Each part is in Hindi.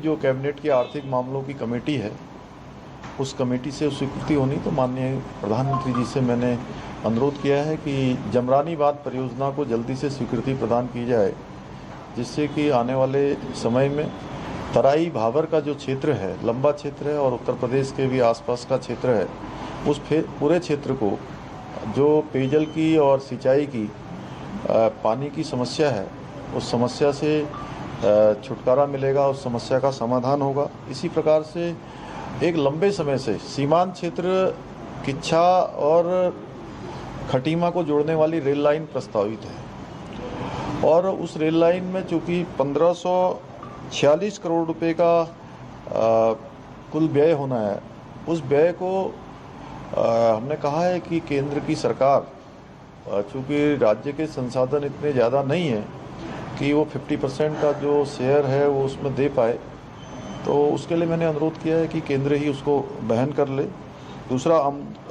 जो कैबिनेट की आर्थिक मामलों की कमेटी है, उस कमेटी से स्वीकृति होनी, तो माननीय प्रधानमंत्री जी से मैंने अनुरोध किया है कि जमरानी बांध परियोजना को जल्दी से स्वीकृति प्रदान की जाए, जिससे कि आने वाले समय में तराई भाबर का जो क्षेत्र है, लंबा क्षेत्र है, और उत्तर प्रदेश के भी आसपास का क्षेत्र है, उस पूरे क्षेत्र को जो पेयजल की और सिंचाई की पानी की समस्या है, उस समस्या से छुटकारा मिलेगा, उस समस्या का समाधान होगा। इसी प्रकार से एक लंबे समय से सीमांत क्षेत्र किच्छा और खटीमा को जोड़ने वाली रेल लाइन प्रस्तावित है, और उस रेल लाइन में चूँकि 1546 करोड़ रुपए का कुल व्यय होना है, उस व्यय को हमने कहा है कि केंद्र की सरकार, चूँकि राज्य के संसाधन इतने ज़्यादा नहीं हैं कि वो 50% का जो शेयर है वो उसमें दे पाए, तो उसके लिए मैंने अनुरोध किया है कि केंद्र ही उसको वहन कर ले। दूसरा,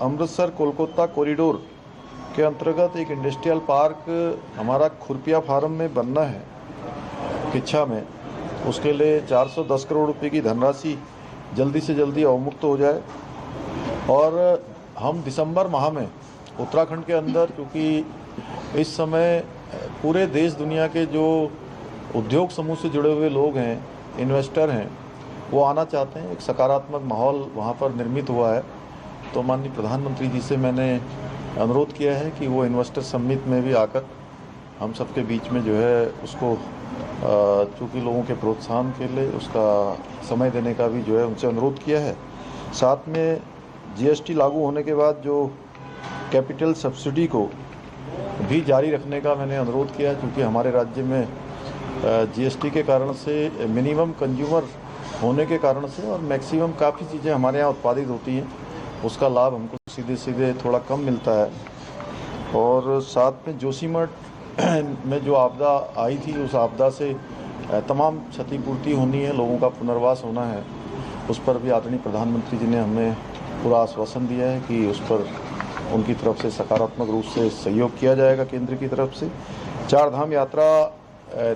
अमृतसर कोलकाता कॉरिडोर के अंतर्गत एक इंडस्ट्रियल पार्क हमारा खुरपिया फार्म में बनना है किच्छा में, उसके लिए 410 करोड़ रुपए की धनराशि जल्दी से जल्दी अवमुक्त हो जाए। और हम दिसंबर माह में उत्तराखंड के अंदर, क्योंकि इस समय पूरे देश दुनिया के जो उद्योग समूह से जुड़े हुए लोग हैं, इन्वेस्टर हैं, वो आना चाहते हैं, एक सकारात्मक माहौल वहाँ पर निर्मित हुआ है, तो माननीय प्रधानमंत्री जी से मैंने अनुरोध किया है कि वो इन्वेस्टर समिट में भी आकर हम सबके बीच में जो है उसको, चूँकि लोगों के प्रोत्साहन के लिए उसका समय देने का भी जो है उनसे अनुरोध किया है। साथ में जीएसटी लागू होने के बाद जो कैपिटल सब्सिडी को भी जारी रखने का मैंने अनुरोध किया, क्योंकि हमारे राज्य में जीएसटी के कारण से, मिनिमम कंज्यूमर होने के कारण से, और मैक्सिमम काफ़ी चीज़ें हमारे यहाँ उत्पादित होती हैं, उसका लाभ हमको सीधे सीधे थोड़ा कम मिलता है। और साथ में जोशीमठ में जो आपदा आई थी, उस आपदा से तमाम क्षतिपूर्ति होनी है, लोगों का पुनर्वास होना है, उस पर भी आदरणीय प्रधानमंत्री जी ने हमें पूरा आश्वासन दिया है कि उस पर उनकी तरफ से सकारात्मक रूप से सहयोग किया जाएगा केंद्र की तरफ से। चार धाम यात्रा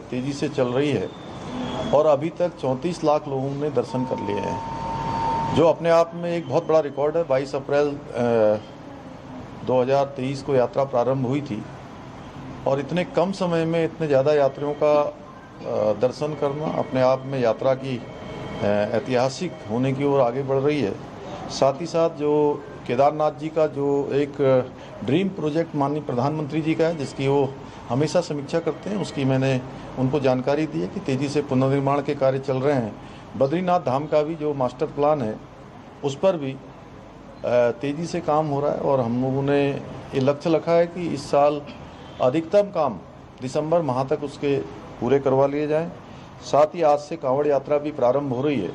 तेज़ी से चल रही है और अभी तक 34 लाख लोगों ने दर्शन कर लिए हैं, जो अपने आप में एक बहुत बड़ा रिकॉर्ड है। 22 अप्रैल 2023 को यात्रा प्रारंभ हुई थी, और इतने कम समय में इतने ज़्यादा यात्रियों का दर्शन करना अपने आप में यात्रा की ऐतिहासिक होने की ओर आगे बढ़ रही है। साथ ही साथ जो केदारनाथ जी का जो एक ड्रीम प्रोजेक्ट माननीय प्रधानमंत्री जी का है, जिसकी वो हमेशा समीक्षा करते हैं, उसकी मैंने उनको जानकारी दी है कि तेज़ी से पुनर्निर्माण के कार्य चल रहे हैं। बद्रीनाथ धाम का भी जो मास्टर प्लान है, उस पर भी तेज़ी से काम हो रहा है, और हम लोगों ने ये लक्ष्य रखा है कि इस साल अधिकतम काम दिसंबर माह तक उसके पूरे करवा लिए जाएं। साथ ही आज से कांवड़ यात्रा भी प्रारंभ हो रही है,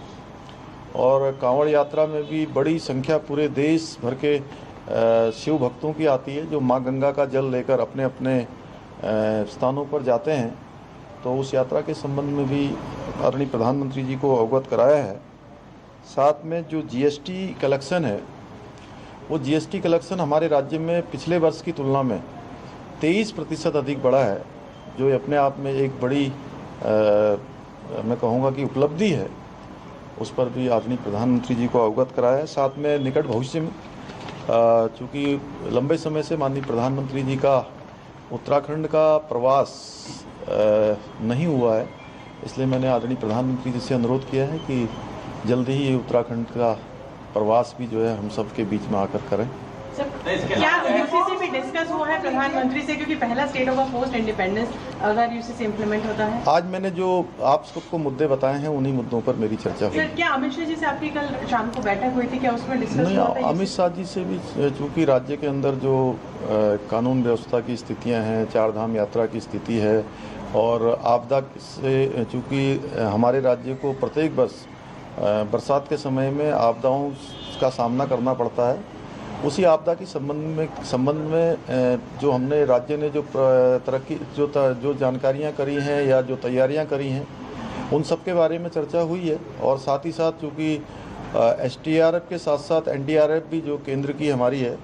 और कांवड़ यात्रा में भी बड़ी संख्या पूरे देश भर के शिव भक्तों की आती है, जो माँ गंगा का जल लेकर अपने अपने स्थानों पर जाते हैं। तो उस यात्रा के संबंध में भी आदरणीय प्रधानमंत्री जी को अवगत कराया है। साथ में जो जीएसटी कलेक्शन है, वो जीएसटी कलेक्शन हमारे राज्य में पिछले वर्ष की तुलना में 23% अधिक बढ़ा है, जो अपने आप में एक बड़ी मैं कहूँगा कि उपलब्धि है। उस पर भी आदरणीय प्रधानमंत्री जी को अवगत कराया है। साथ में निकट भविष्य में, चूँकि लंबे समय से माननीय प्रधानमंत्री जी का उत्तराखंड का प्रवास नहीं हुआ है, इसलिए मैंने आदरणीय प्रधानमंत्री जी से अनुरोध किया है कि जल्दी ही उत्तराखंड का प्रवास भी जो है हम सब के बीच में आकर करें। क्या यूसीसी भी डिस्कस हुआ है प्रधानमंत्री से, क्योंकि पहला स्टेट ऑफ पोस्ट इंडिपेंडेंस अगर यूसीसी इम्प्लीमेंट होता है? आज मैंने जो आप सबको मुद्दे बताए हैं, उन्हीं मुद्दों पर मेरी चर्चा हुई। सर, क्या अमित शाह जी से आपकी कल शाम को बैठक हुई थी, क्या उसमें डिस्कस हुआ था? अमित शाह जी से भी, चूँकि राज्य के अंदर जो कानून व्यवस्था की स्थितियाँ हैं, चार धाम यात्रा की स्थिति है, और आपदा से, चूँकि हमारे राज्य को प्रत्येक वर्ष बरसात के समय में आपदाओं का सामना करना पड़ता है, उसी आपदा के संबंध में जो हमने राज्य ने जो तरक्की जो जानकारियां करी हैं या जो तैयारियां करी हैं, उन सब के बारे में चर्चा हुई है। और साथ ही साथ चूँकि एसडीआरएफ के साथ साथ एनडीआरएफ भी जो केंद्र की हमारी है,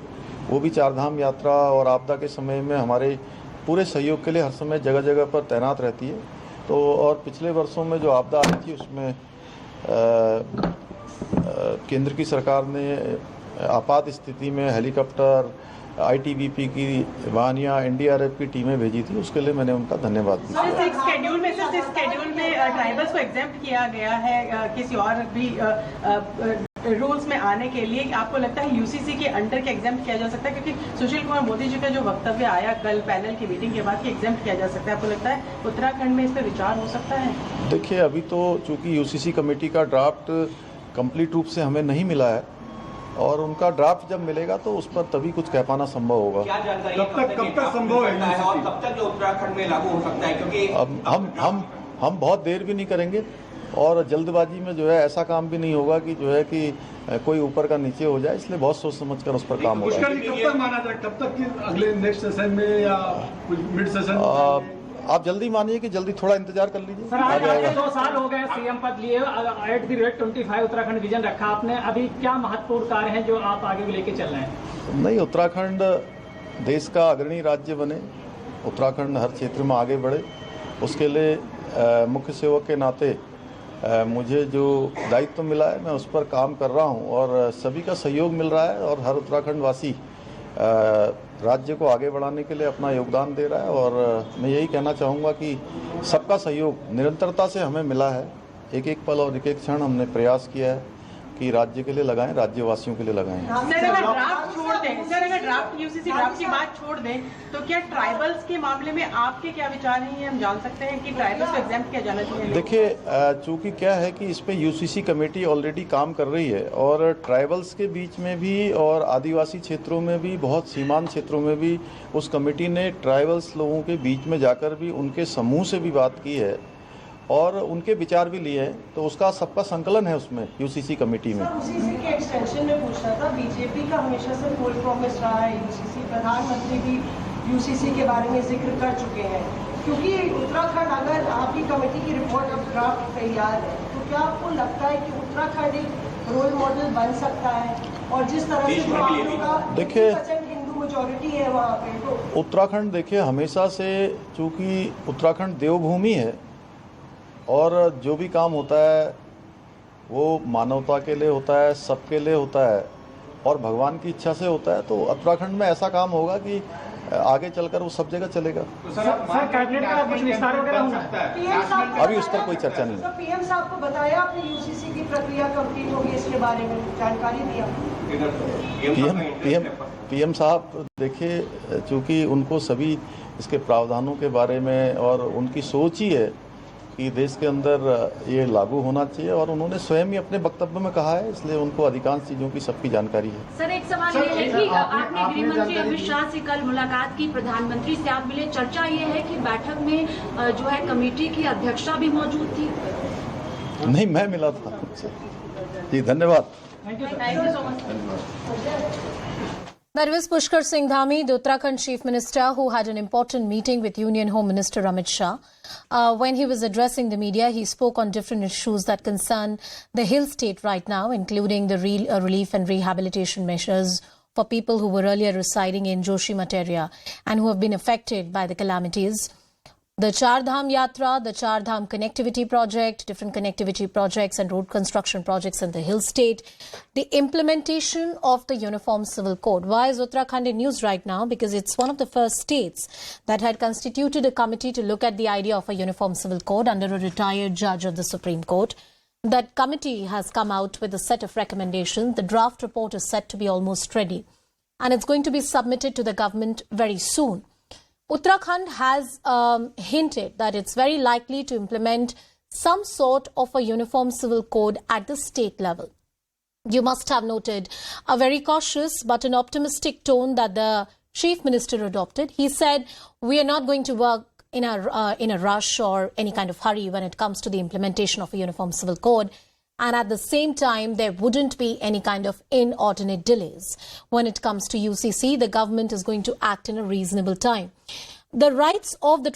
वो भी चारधाम यात्रा और आपदा के समय में हमारे पूरे सहयोग के लिए हर समय जगह जगह पर तैनात रहती है। तो और पिछले वर्षों में जो आपदा आई थी, उसमें केंद्र की सरकार ने आपात स्थिति में हेलीकॉप्टर, आईटीबीपी की वाहनियाँ, एनडीआरएफ की टीमें भेजी थी, उसके लिए मैंने उनका धन्यवाद भी किया। शेड्यूल में ट्राइबल्स को एग्जेम्प्ट किया गया है किसी और भी रूल्स में आने के लिए। आपको लगता है यूसीसी के अंडर के एग्जेम्प्ट किया जा सकता है? क्योंकि सुशील कुमार मोदी जी का जो वक्तव्य आया कल पैनल की मीटिंग के बाद कि एग्जेम्प्ट किया जा सकता है, आपको लगता है उत्तराखंड में इस पर विचार हो सकता है? देखिए, अभी तो चूंकि यूसीसी कमेटी का ड्राफ्ट कंप्लीट रूप से हमें नहीं मिला है और उनका ड्राफ्ट जब मिलेगा तो उस पर तभी कुछ कह पाना संभव होगा। क्या जानकारी कब तक संभव है और कब तक उत्तराखंड में लागू हो सकता है? क्योंकि अब हम बहुत देर भी नहीं करेंगे और जल्दबाजी में जो है ऐसा काम भी नहीं होगा कि जो है कि कोई ऊपर का नीचे हो जाए, इसलिए बहुत सोच समझकर उस पर काम होगा। कब तक माना जाए, कब तक कि अगले नेक्स्ट सेशन में या मिड सेशन? आप जल्दी मानिए कि जल्दी थोड़ा इंतजार कर लीजिए। सर, आज आपके 2 साल हो गए सीएम पद लिए, @25 उत्तराखंड विजन रखा आपने। अभी क्या महत्वपूर्ण कार्य हैं जो आप आगे भी लेके चल रहे हैं? नहीं, उत्तराखंड देश का अग्रणी राज्य बने, उत्तराखंड हर क्षेत्र में आगे बढ़े, उसके लिए मुख्य सेवक के नाते मुझे जो दायित्व मिला है मैं उस पर काम कर रहा हूं और सभी का सहयोग मिल रहा है और हर उत्तराखंड वासी राज्य को आगे बढ़ाने के लिए अपना योगदान दे रहा है। और मैं यही कहना चाहूँगा कि सबका सहयोग निरंतरता से हमें मिला है। एक एक पल और एक एक क्षण हमने प्रयास किया है कि राज्य के लिए लगाएं, राज्यवासियों के लिए लगाएं। सर, अगर ड्राफ्ट छोड़ दें, सर अगर ड्राफ्ट यूसीसी ड्राफ्ट की बात छोड़ दें तो क्या ट्राइबल्स के मामले में आपके क्या विचार हैं? ये हम जान सकते हैं कि ट्राइबल्स को एग्जेम्प्ट किया जाना चाहिए? देखिए, चूंकि क्या है कि इस पे यूसीसी कमेटी ऑलरेडी काम कर रही है और ट्राइबल्स के बीच में भी और आदिवासी क्षेत्रों में भी, बहुत सीमांत क्षेत्रों में भी उस कमेटी ने ट्राइबल्स लोगों के बीच में जाकर भी उनके समूह से भी बात की है और उनके विचार भी लिए हैं, तो उसका सबका संकलन है उसमें यूसीसी कमेटी में। यूसीसी के एक्सटेंशन में पूछना था, बीजेपी का हमेशा से फुल प्रॉमिस रहा है यूसीसी, प्रधानमंत्री भी यूसीसी के बारे में जिक्र कर चुके हैं। क्योंकि उत्तराखंड, अगर आपकी कमेटी की रिपोर्ट अब ड्राफ्ट तैयार है, तो क्या आपको लगता है कि उत्तराखंड एक रोल मॉडल बन सकता है? और जिस तरह से जो आप लोगों का 80% हिंदू मेजॉरिटी है वहाँ पे, तो उत्तराखंड देखिए हमेशा से, चूँकि उत्तराखंड देवभूमि है और जो भी काम होता है वो मानवता के लिए होता है, सबके लिए होता है और भगवान की इच्छा से होता है। तो उत्तराखंड में ऐसा काम होगा कि आगे चलकर वो सब जगह चलेगा। तो सर कैबिनेट का कुछ विस्तार वगैरह हो सकता है? पीएम साहब, अभी उस पर कोई चर्चा नहीं है। पीएम साहब को बताया आपने यूसीसी की प्रक्रिया कंप्लीट होगी, इसके बारे में जानकारी दिया? पीएम साहब देखिए, चूँकि उनको सभी इसके प्रावधानों के बारे में और उनकी सोच ही है कि देश के अंदर ये लागू होना चाहिए और उन्होंने स्वयं ही अपने वक्तव्य में कहा है, इसलिए उनको अधिकांश चीज़ों की सबकी जानकारी है। सर, एक सवाल ये है कि आपने गृह मंत्री अमित शाह से कल मुलाकात की, प्रधानमंत्री से आप मिले, चर्चा ये है कि बैठक में जो है कमेटी की अध्यक्षता भी मौजूद थी? नहीं, मैं मिला था उनसे। जी, धन्यवाद। Thank you so much. That was Pushkar Singh Dhami, the Uttarakhand Chief Minister, who had an important meeting with Union Home Minister Amit Shah. When he was addressing the media, he spoke on different issues that concern the hill state right now, including the relief and rehabilitation measures for people who were earlier residing in Joshimath area and who have been affected by the calamities. The Char Dham Yatra, the Char Dham Connectivity Project, different connectivity projects and road construction projects in the hill state, the implementation of the Uniform Civil Code. Why is Uttarakhand in news right now? Because it's one of the first states that had constituted a committee to look at the idea of a Uniform Civil Code under a retired judge of the Supreme Court. That committee has come out with a set of recommendations. The draft report is set to be almost ready and it's going to be submitted to the government very soon. Uttarakhand has hinted that it's very likely to implement some sort of a uniform civil code at the state level. You must have noted a very cautious but an optimistic tone that the Chief Minister adopted. He said, we are not going to work in a rush or any kind of hurry when it comes to the implementation of a uniform civil code. And at the same time, there wouldn't be any kind of inordinate delays. When it comes to UCC, the government is going to act in a reasonable time. The rights of the